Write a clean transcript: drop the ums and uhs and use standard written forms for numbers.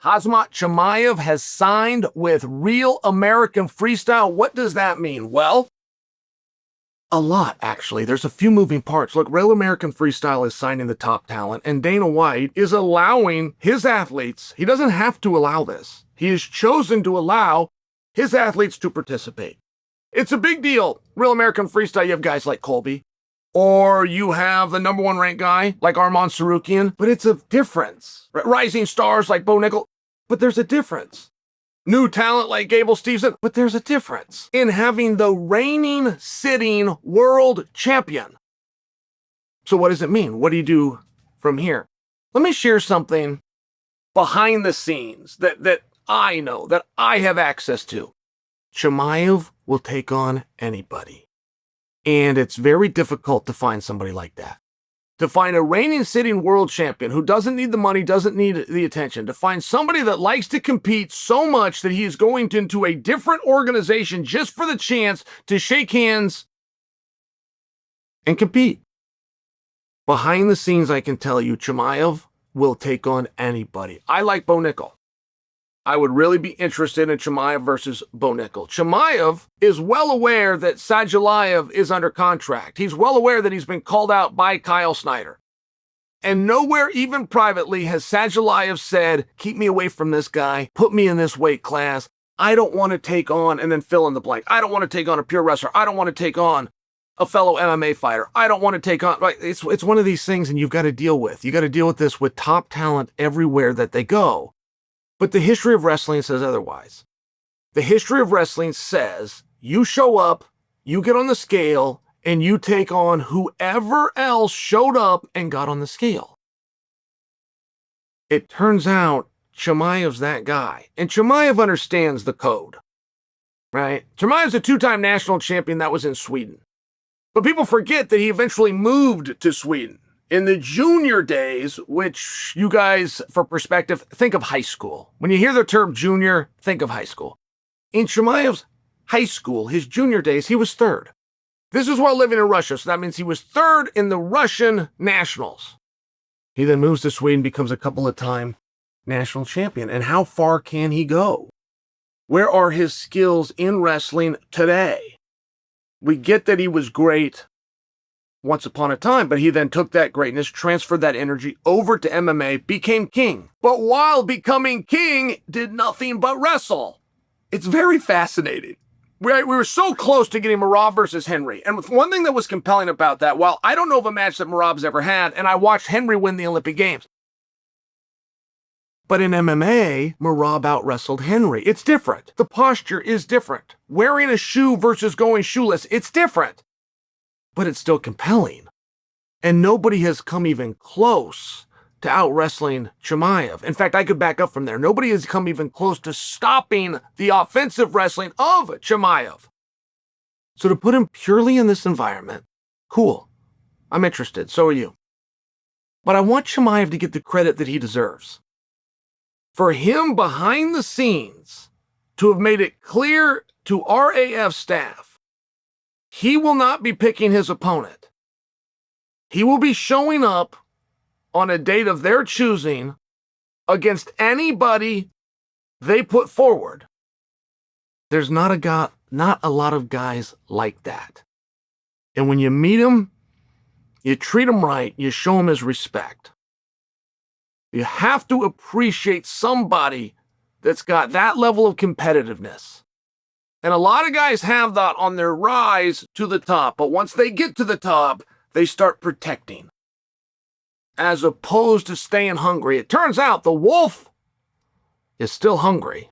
Khamzat Chimaev has signed with Real American Freestyle. What does that mean? Well, a lot, actually. There's a few moving parts. Look, Real American Freestyle is signing the top talent, and Dana White is allowing his athletes, he doesn't have to allow this. He has chosen to allow his athletes to participate. It's a big deal. Real American Freestyle, you have guys like Colby, or you have the #1 ranked guy like Arman Sarukian, but it's a difference. Rising stars like Bo Nickel, but there's a difference. New talent like Gable Steveson, but there's a difference in having the reigning, sitting world champion. So what does it mean? What do you do from here? Let me share something behind the scenes that I know, that I have access to. Chimaev will take on anybody. And it's very difficult to find somebody like that. To find a reigning, sitting world champion who doesn't need the money, doesn't need the attention, to find somebody that likes to compete so much that he is going into a different organization just for the chance to shake hands and compete. Behind the scenes, I can tell you, Chimaev will take on anybody. I like Bo Nickel. I would really be interested in Chimaev versus Bo Nickel. Chimaev is well aware that Sadulayev is under contract. He's well aware that he's been called out by Kyle Snyder. And nowhere, even privately, has Sadulayev said, keep me away from this guy, put me in this weight class. I don't want to take on, and then fill in the blank. I don't want to take on a pure wrestler. I don't want to take on a fellow MMA fighter. I don't want to take on, right? It's one of these things, and you've got to deal with. You got to deal with this with top talent everywhere that they go. But the history of wrestling says otherwise. The history of wrestling says you show up, you get on the scale, and you take on whoever else showed up and got on the scale. It turns out Chimaev's that guy. And Chimaev understands the code, right? Chimaev's a 2-time national champion that was in Sweden. But people forget that he eventually moved to Sweden. In the junior days, which you guys, for perspective, think of high school. When you hear the term junior, think of high school. In Chimaev's high school, his junior days, he was 3rd. This is while living in Russia, so that means he was 3rd in the Russian nationals. He then moves to Sweden, becomes a couple of time national champion. And how far can he go? Where are his skills in wrestling today? We get that he was great once upon a time, but he then took that greatness, transferred that energy over to MMA, became king. But while becoming king, did nothing but wrestle. It's very fascinating. We were so close to getting Merab versus Henry. And one thing that was compelling about that, while I don't know of a match that Merab's ever had, and I watched Henry win the Olympic Games, but in MMA, Merab out-wrestled Henry. It's different. The posture is different. Wearing a shoe versus going shoeless, it's different. But it's still compelling. And nobody has come even close to out-wrestling Chimaev. In fact, I could back up from there. Nobody has come even close to stopping the offensive wrestling of Chimaev. So to put him purely in this environment, cool. I'm interested. So are you. But I want Chimaev to get the credit that he deserves. For him behind the scenes to have made it clear to RAF staff, he will not be picking his opponent. He will be showing up on a date of their choosing against anybody they put forward. There's not a lot of guys like that. And when you meet him, you treat him right, you show him his respect. You have to appreciate somebody that's got that level of competitiveness. And a lot of guys have that on their rise to the top. But once they get to the top, they start protecting, as opposed to staying hungry. It turns out the wolf is still hungry.